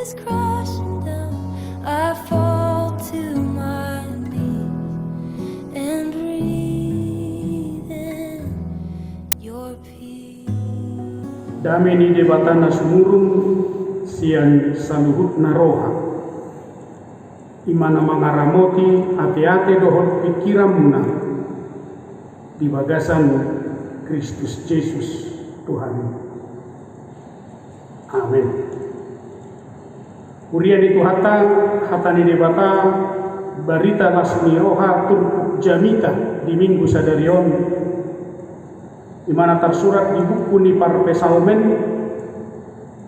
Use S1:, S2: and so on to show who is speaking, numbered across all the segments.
S1: is crashing down, I fall to my knees and breathe in your peace.
S2: Dameni debatana sumurung sian saluhutna roha. Imana mangaramoti ate-ate dohot pikiramna di bagasan Kristus Yesus Tuhan. Amin. Urian itu hatani debata barita lasmi roha turpuk jamita di minggu sadarion, di mana tersurat di buku ni Parpesalmen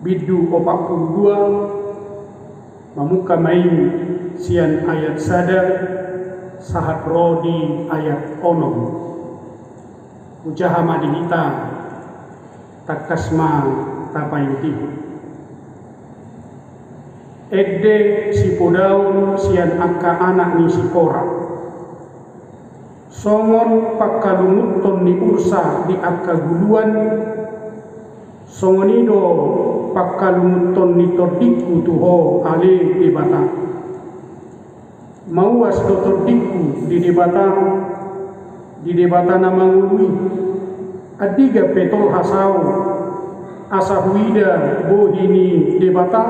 S2: bidu 42 mamuka main sian ayat sada sahat rodi ayat onom ujaha madihita takasma tapaintihu edde si podaun sian akka anak ni si kora songon pakkalunguton ni ursa di akka guluan songonido pakkalunguton ni tordiku tuho ale di bata mauas do tordiku di debata nama ngului adiga petol hasau asahuida bohini debata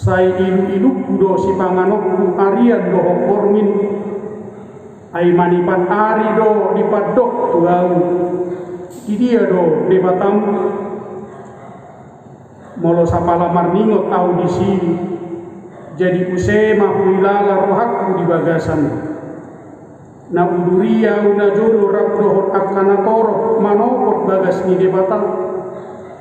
S2: sai ilu kudo si panganokku arian doho kormin ai manipan ari do dipadok tuau idia do debatam molo sapala marningot audisi jadi usema huilala rohakku di bagasan na uduria una jolo rabdohot akana toro manopot bagas ni debatan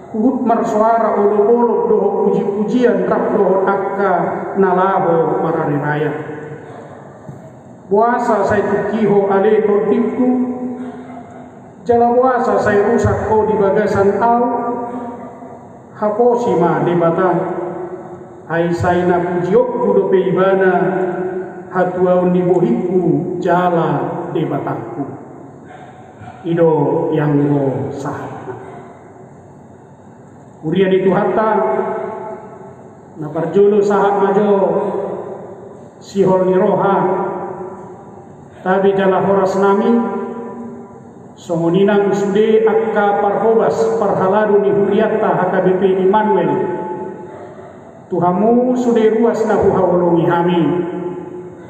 S2: kuhut marsuara olo-olo dohot puji-pujian rabdohot akka nalaho marari raya puasa saya tukiho ale tordikku jala puasa saya rusak ko di bagasan au haposima debatan ai saina pujiok kudo peibana hatuaun di bohiku jala debatakku ido yang go sahana urian itu hatta na parjolo sahat majo sihol ni roha tabi jala horas nami songoninang sude akka parhobas parhaladu ni huriatta HKBP ni Manuel Tuhamu sude ruas na huhawolongi hami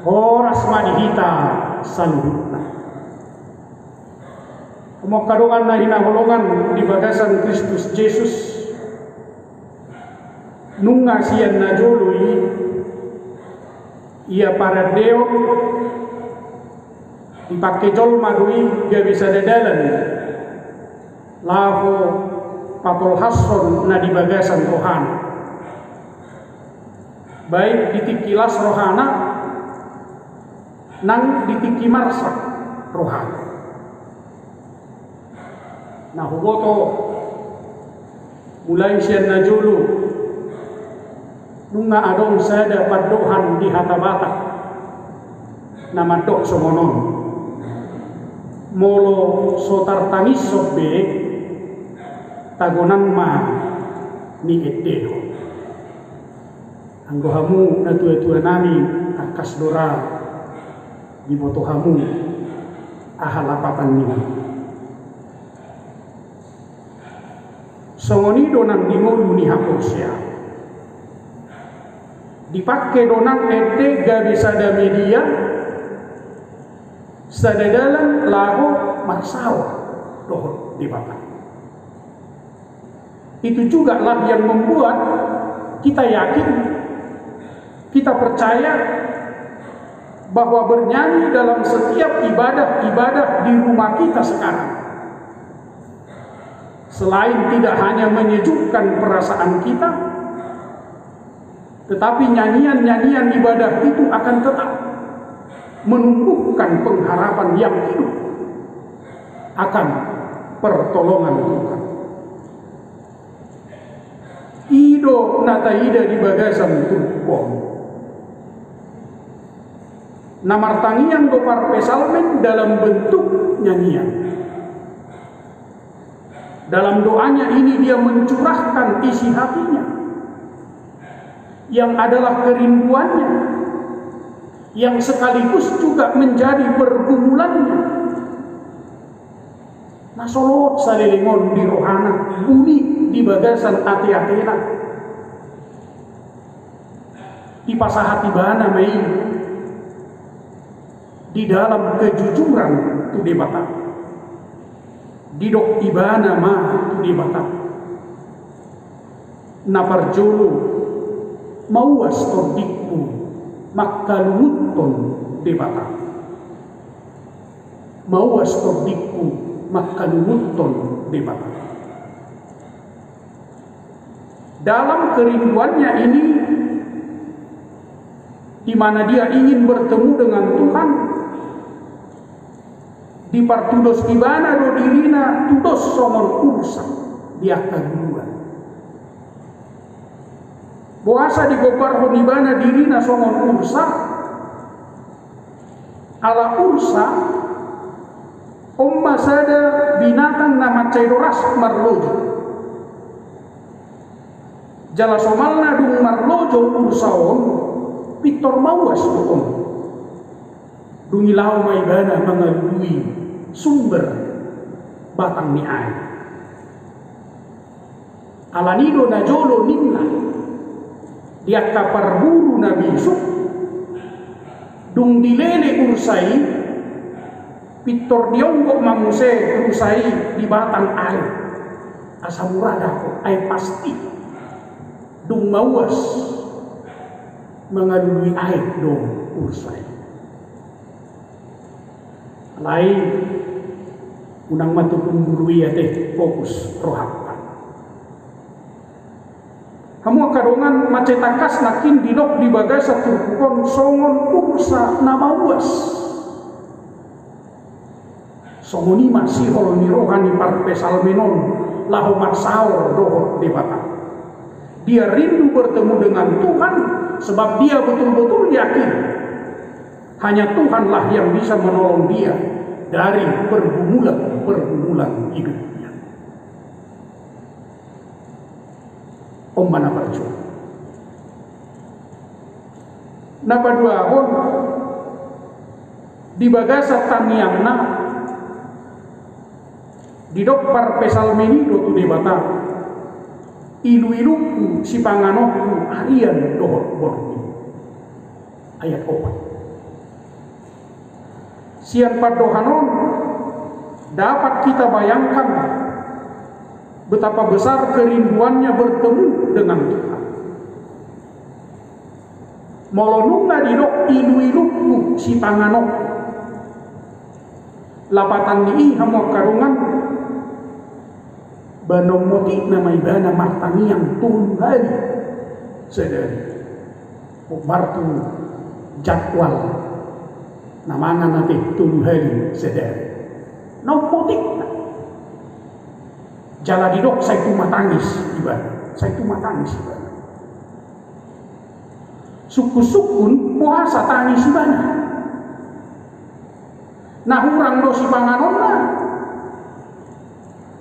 S2: horas madihita saluhutna kumokadongan na hinaholongan di bagasan Kristus Yesus nunga siyan na joloi ia para deo dipakai jol madui dia bisa dadalan lahu patol hason na di bagasan rohana baik ditikilas rohana nang ditiki marsak rohana nah huboto mulai siyan na jolo nunga adong sada padohan di hatabata nama dok somonon molo sotar tanis sobe tagonan ma ni eteho anggohamu na tua-tua nami akas dora di botohamu ahalapatan ni songoni donang dingolu ni haposya dipakai donang ete gabi sada media sadadalan laho marsawa dohot di bata itu juga lah yang membuat kita yakin kita percaya bahwa bernyanyi dalam setiap ibadah-ibadah di rumah kita sekarang selain tidak hanya menyejukkan perasaan kita tetapi nyanyian-nyanyian ibadah itu akan tetap menumbuhkan pengharapan yang hidup akan pertolongan Tuhan. Ido nataida di bagasan Tuhan. Namartangian do Parpesalmen dalam bentuk nyanyian. Dalam doanya ini dia mencurahkan isi hatinya yang adalah kerinduannya, yang sekaligus juga menjadi pergumulannya. Nasolot salilingon di rohana, bunyi di bagasan ati-atina, di pasahati bana mai, di dalam kejujuran tu di batak, di dok ibana ma tu di batak, naparjulu mauas tordikku makalumuton di batak, mauas tordikku makalumuton di batak. Dalam kerinduannya ini, di mana dia ingin bertemu dengan Tuhan, di partudos ibana do dirina tudos somon ursa dia kedua. Boasa di gopar honibana dirina somon ursa, ala ursa omma sada binatang nama caidoras marlojo. Jala somalna dung marlojo ursaon pitor mawas bukom. Dungilau maibana mengalui sumber batang ni air. Alanido najolo ninna dia kapar buru nabi suk dung dilele ursai pitor dionggok mamuse ursai di batang air. Asamurada ko ay pasti dung mawas mengalui air dong ursai. Lain unang matupun bului ate fokus rohaka. Kamu kadongan macetakas nakin didok di bagai satu kon songon ursa nama uas. Songoni masih hol ni rohani parpesal menon lahu marsaor dohot debata. Dia rindu bertemu dengan Tuhan sebab dia betul-betul yakin hanya Tuhanlah yang bisa menolong dia dari pergumulan hidupnya. Om mana percu? Napa dua on di bagasa taniangna di dokpar pesal menido tu debata ilu-iluku si panganokku harian dohot borni ayat 4. Sian padohanon dapat kita bayangkan betapa besar kerinduannya bertemu dengan Tuhan. Molonunga didok ilu-iluku si panganok lapatan ni hamo karungan banong moti na ibana martangiang tulung hari sedari bartu jadwal namanya nanti tulung hari sedari nopotik jala didok saya tu matangis ibana saya tu matangis ibana suku-sukun puasa tangis ibana nah urang do si panganonna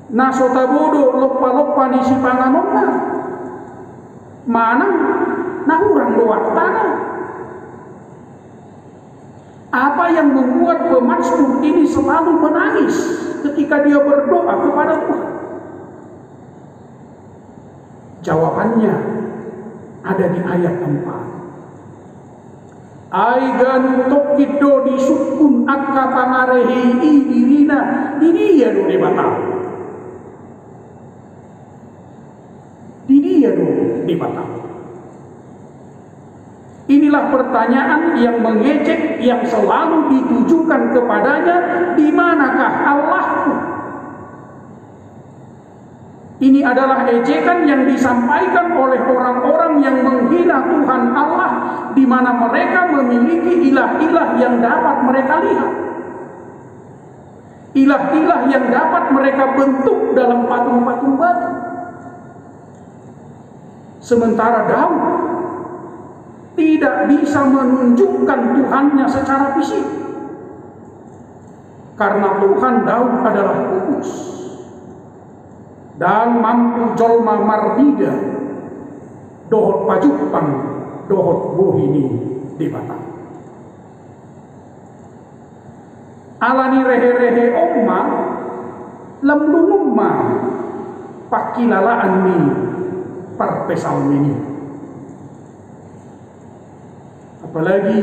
S2: na sotabodo lopa-lopa ni si panganonna manang na urang do waktana. Apa yang membuat pemazmur ini selalu menangis ketika dia berdoa kepada Tuhan? Jawabannya ada di ayat 4. Aigan tokido di sukun akka pangarehi dirina didia do debatau. Didia do debatau. Inilah pertanyaan yang mengejek yang selalu ditujukan kepadanya, di manakah Allahku? Ini adalah ejekan yang disampaikan oleh orang-orang yang menghina Tuhan Allah, di mana mereka memiliki ilah-ilah yang dapat mereka lihat. Ilah-ilah yang dapat mereka bentuk dalam patung-patung batu. Sementara Daud tidak bisa menunjukkan Tuhannya secara fisik. Karena Tuhan Daud adalah kudus dan mampu jolma mardida dohot pajupang dohot bohini di batang. Alani rehe-rehe omma lemlumma pakilalaan ni parpesal ini. Apalagi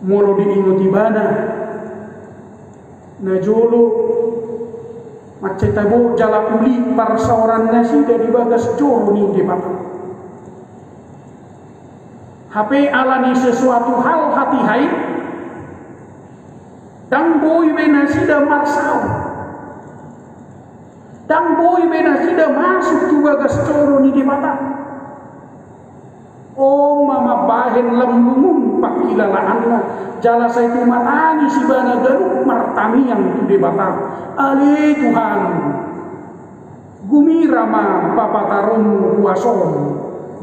S2: molo diinguti bana na jolo macetabo jala uli parsaoran nasi dari bagas joro ni di batang. HP alani sesuatu hal hati hai dang boy benasida marsau dang boy benasida masuk tu bagas joro ni di batang. Oh mama bahen lembung pakilalaanna jala saya tu matani si bana garuk martami yang tu di batang. Ali Tuhan gumirama papataron kuason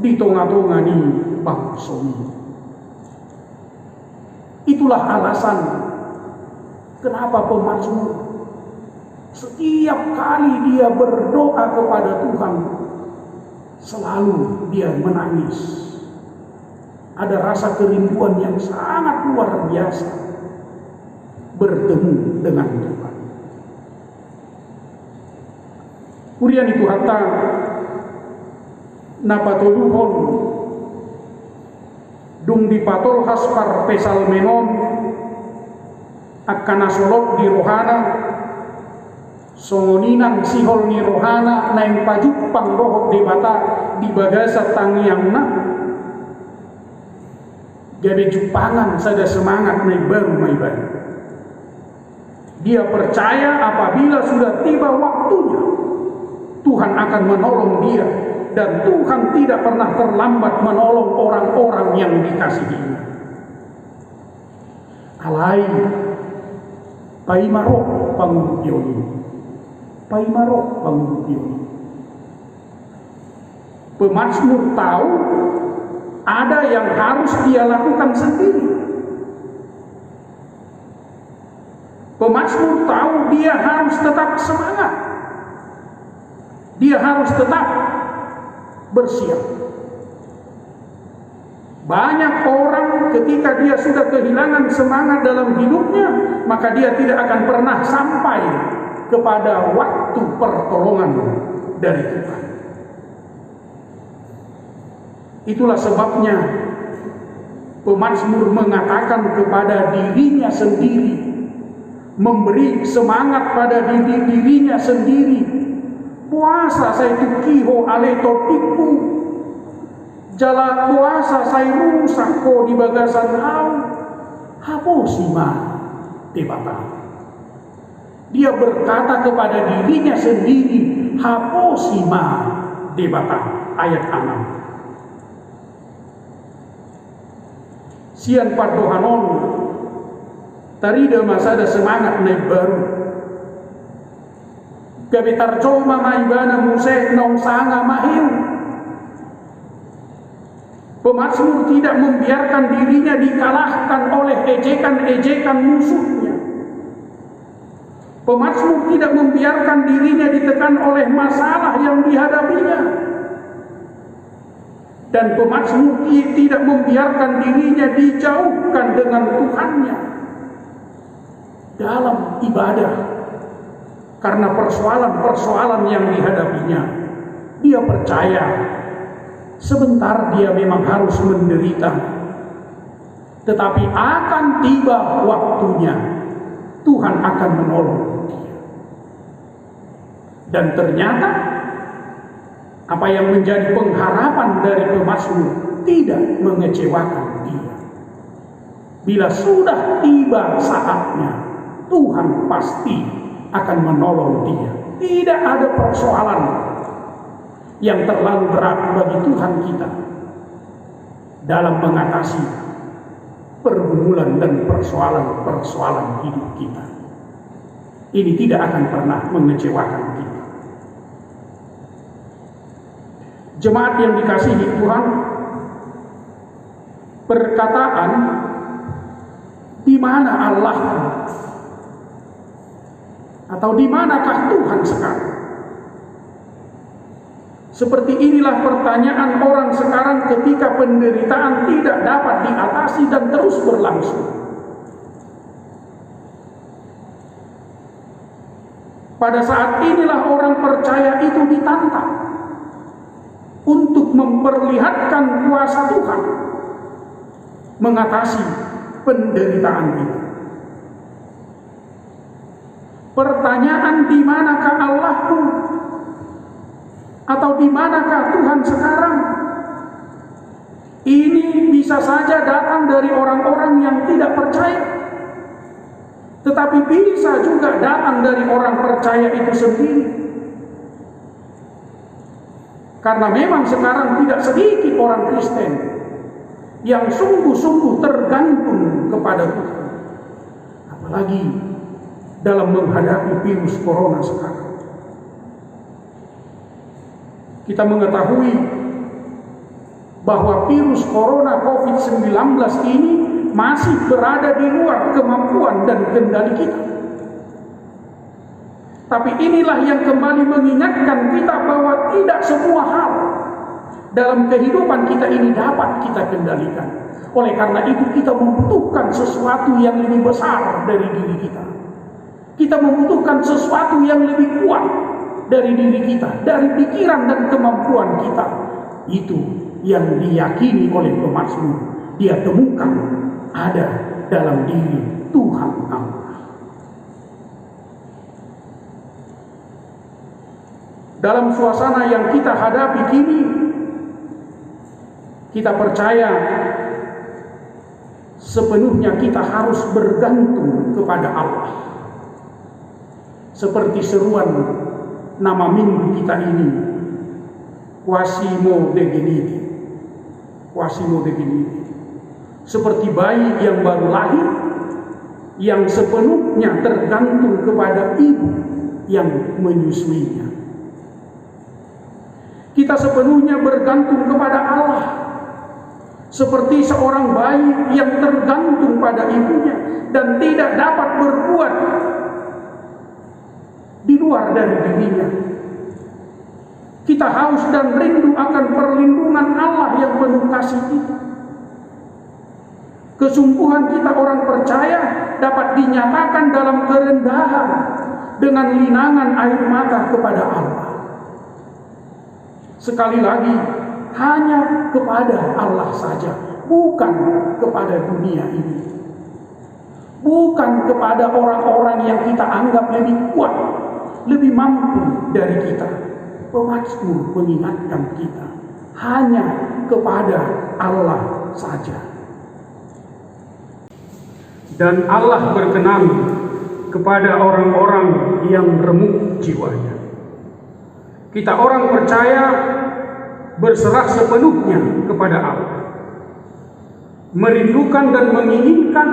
S2: di tonga-tonga ni bangsomi. Itulah alasan kenapa pemazmur setiap kali dia berdoa kepada Tuhan selalu dia menangis. Ada rasa kerinduan yang sangat luar biasa bertemu dengan Tuhan. Kurian itu hatta napatuluhon dung dipatol haspar pesal menom akan nasolok di rohana songoninang sihol ni rohana naing pajupang rohok di bata di bagasa tangiangna gabe jupangan sada semangat naik baru maiban. Dia percaya apabila sudah tiba waktunya Tuhan akan menolong dia dan Tuhan tidak pernah terlambat menolong orang-orang yang dikasihinya. Alai paimarok pangupioni, paimarok pangupioni. Pemazmur tahu ada yang harus dia lakukan sendiri. Pemazmur tahu dia harus tetap semangat. Dia harus tetap bersiap. Banyak orang ketika dia sudah kehilangan semangat dalam hidupnya, maka dia tidak akan pernah sampai kepada waktu pertolongan dari Tuhan. Itulah sebabnya pemazmur mengatakan kepada dirinya sendiri, memberi semangat pada dirinya sendiri. Puasa saya tukiho ale topikku, jala puasa saya rusak ko di bagasan au, haposima tebata. Dia berkata kepada dirinya sendiri, haposima debata. Ayat 6. Sian pardohanon tarida masada semangat naik baru gabitar coma maibana musek nong sanga mahiu. Pemazmur tidak membiarkan dirinya dikalahkan oleh ejekan-ejekan musuhnya. Pemazmur tidak membiarkan dirinya ditekan oleh masalah yang dihadapinya. Dan pemazmur tidak membiarkan dirinya dijauhkan dengan Tuhannya dalam ibadah karena persoalan-persoalan yang dihadapinya. Dia percaya sebentar dia memang harus menderita, tetapi akan tiba waktunya Tuhan akan menolong dia. Dan ternyata apa yang menjadi pengharapan dari pemazmur tidak mengecewakan dia. Bila sudah tiba saatnya, Tuhan pasti akan menolong dia. Tidak ada persoalan yang terlalu berat bagi Tuhan kita dalam mengatasi pergumulan dan persoalan-persoalan hidup kita. Ini tidak akan pernah mengecewakan kita. Jemaat yang dikasihi Tuhan, perkataan di mana Allah atau di manakah Tuhan sekarang Seperti inilah pertanyaan orang sekarang ketika penderitaan tidak dapat diatasi dan terus berlangsung. Pada saat inilah orang percaya itu ditantang untuk memperlihatkan kuasa Tuhan mengatasi penderitaan itu. Pertanyaan, di manakah Allahmu? Atau di manakah Tuhan sekarang? Ini bisa saja datang dari orang-orang yang tidak percaya, tetapi bisa juga datang dari orang percaya itu sendiri. Karena memang sekarang tidak sedikit orang Kristen yang sungguh-sungguh tergantung kepada Tuhan, apalagi dalam menghadapi virus corona sekarang. Kita mengetahui bahwa virus corona COVID-19 ini masih berada di luar kemampuan dan kendali kita. Tapi inilah yang kembali mengingatkan kita bahwa tidak semua hal dalam kehidupan kita ini dapat kita kendalikan. Oleh karena itu kita membutuhkan sesuatu yang lebih besar dari diri kita. Kita membutuhkan sesuatu yang lebih kuat dari diri kita, dari pikiran dan kemampuan kita. Itu yang diyakini oleh pemazmur. Dia temukan ada dalam diri Tuhan Allah. Dalam suasana yang kita hadapi kini, kita percaya sepenuhnya kita harus bergantung kepada Allah. Seperti seruan nama minggu kita ini, Quasimo Degeniti. Quasimo Degeniti. Seperti bayi yang baru lahir, yang sepenuhnya tergantung kepada ibu yang menyusuinya. Kita sepenuhnya bergantung kepada Allah, seperti seorang bayi yang tergantung pada ibunya dan tidak dapat berbuat di luar dari dirinya. Kita haus dan rindu akan perlindungan Allah yang penuh kasih itu. Kesungguhan kita orang percaya dapat dinyatakan dalam kerendahan dengan linangan air mata kepada Allah. Sekali lagi, hanya kepada Allah saja, bukan kepada dunia ini, bukan kepada orang-orang yang kita anggap lebih kuat, lebih mampu dari kita. Pemazmur mengingatkan kita hanya kepada Allah saja. Dan Allah berkenan kepada orang-orang yang remuk jiwanya. Kita orang percaya berserah sepenuhnya kepada Allah, merindukan dan menginginkan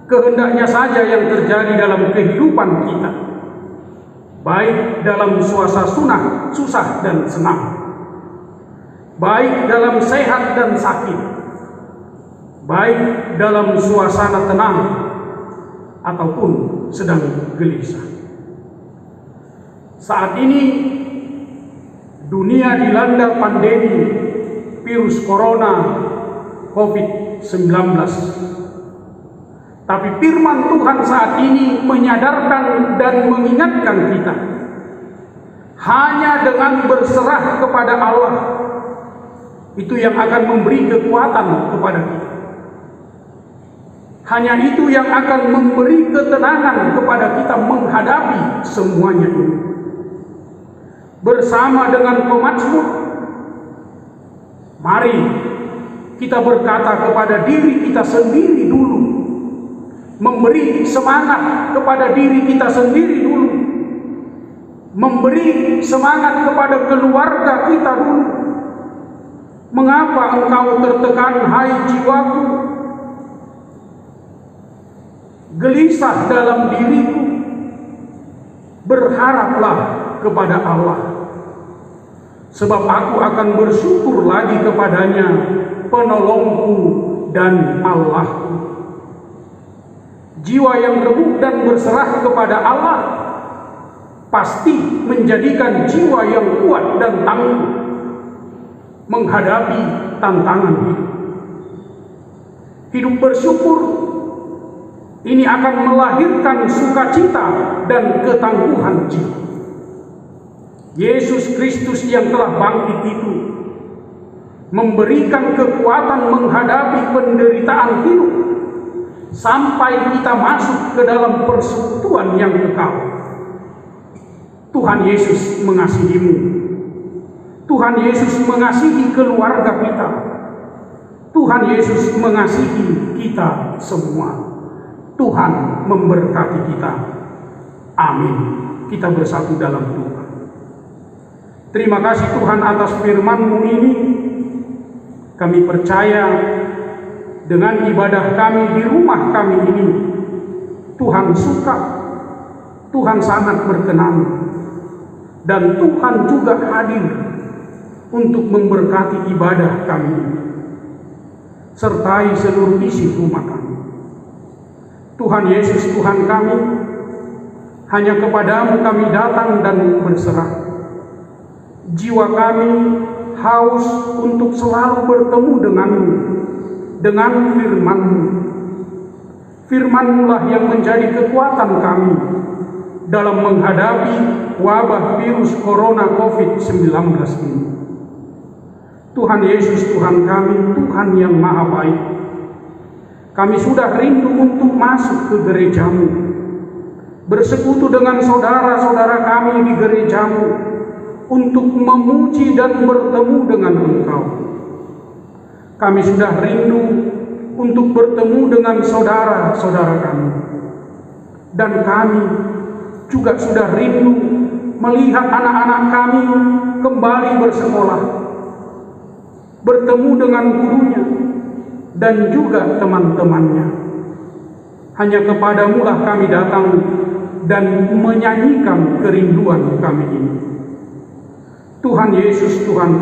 S2: kehendaknya saja yang terjadi dalam kehidupan kita, baik dalam suasana susah dan senang, baik dalam sehat dan sakit, baik dalam suasana tenang ataupun sedang gelisah. Saat ini dunia dilanda pandemi virus corona COVID-19. Tapi firman Tuhan saat ini menyadarkan dan mengingatkan kita, hanya dengan berserah kepada Allah itu yang akan memberi kekuatan kepada kita. Hanya itu yang akan memberi ketenangan kepada kita menghadapi semuanya ini. Bersama dengan pemazmur, mari kita berkata kepada diri kita sendiri dulu, memberi semangat kepada diri kita sendiri dulu, memberi semangat kepada keluarga kita dulu. Mengapa engkau tertekan, hai jiwaku? Gelisah dalam diriku. Berharaplah kepada Allah, sebab aku akan bersyukur lagi kepadanya, penolongku dan Allahku. Jiwa yang remuk dan berserah kepada Allah pasti menjadikan jiwa yang kuat dan tangguh menghadapi tantangan hidup. Hidup bersyukur ini akan melahirkan sukacita dan ketangguhan jiwa. Yesus Kristus yang telah bangkit itu memberikan kekuatan menghadapi penderitaan hidup sampai kita masuk ke dalam persekutuan yang kekal. Tuhan Yesus mengasihimu. Tuhan Yesus mengasihi keluarga kita. Tuhan Yesus mengasihi kita semua. Tuhan memberkati kita. Amin. Kita bersatu dalam doa. Terima kasih Tuhan atas firman-Mu ini. Kami percaya dengan ibadah kami di rumah kami ini, Tuhan suka, Tuhan sangat berkenan, dan Tuhan juga hadir untuk memberkati ibadah kami, sertai seluruh isi rumah kami. Tuhan Yesus, Tuhan kami, hanya kepadamu kami datang dan berserah. Jiwa kami haus untuk selalu bertemu denganmu, dengan firman-Mu. Firman-Mu lah yang menjadi kekuatan kami dalam menghadapi wabah virus corona COVID-19 ini. Tuhan Yesus, Tuhan kami, Tuhan yang maha baik. Kami sudah rindu untuk masuk ke gereja-Mu, bersekutu dengan saudara-saudara kami di gereja-Mu, untuk memuji dan bertemu dengan Engkau. Kami sudah rindu untuk bertemu dengan saudara-saudara kami. Dan kami juga sudah rindu melihat anak-anak kami kembali bersekolah, bertemu dengan gurunya dan juga teman-temannya. Hanya kepadamu lah kami datang dan menyanyikan kerinduan kami ini. Tuhan Yesus, Tuhan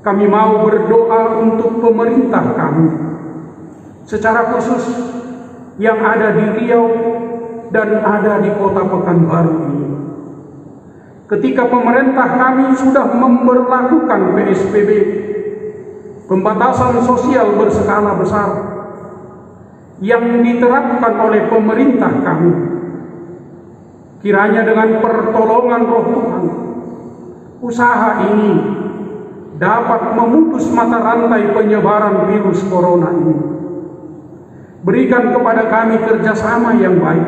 S2: kami mau berdoa untuk pemerintah kami, secara khusus yang ada di Riau dan ada di Kota Pekanbaru ini. Ketika pemerintah kami sudah memberlakukan PSBB, pembatasan sosial berskala besar, yang diterapkan oleh pemerintah kami, kiranya dengan pertolongan Roh Tuhan, usaha ini dapat memutus mata rantai penyebaran virus corona ini. Berikan kepada kami kerjasama yang baik,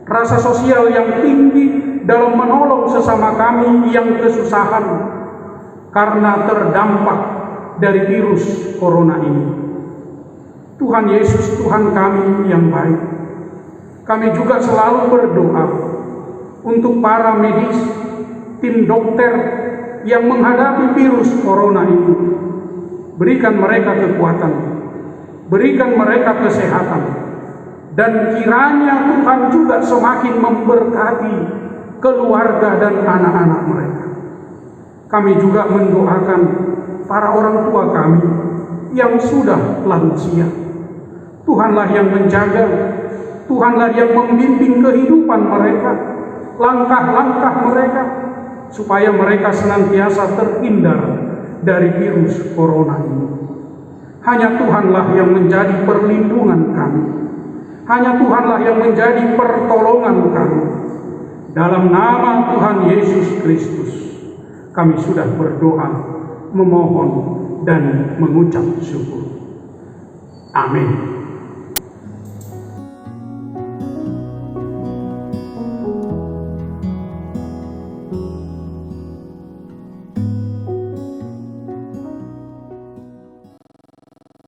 S2: rasa sosial yang tinggi dalam menolong sesama kami yang kesusahan karena terdampak dari virus corona ini. Tuhan Yesus, Tuhan kami yang baik, kami juga selalu berdoa untuk para medis, tim dokter yang menghadapi virus corona ini. Berikan mereka kekuatan, berikan mereka kesehatan, dan kiranya Tuhan juga semakin memberkati keluarga dan anak-anak mereka. Kami juga mendoakan para orang tua kami yang sudah lansia. Tuhanlah yang menjaga, Tuhanlah yang membimbing kehidupan mereka, langkah-langkah mereka, supaya mereka senantiasa terhindar dari virus corona ini. Hanya Tuhanlah yang menjadi perlindungan kami. Hanya Tuhanlah yang menjadi pertolongan kami. Dalam nama Tuhan Yesus Kristus, kami sudah berdoa, memohon, dan mengucap syukur. Amin.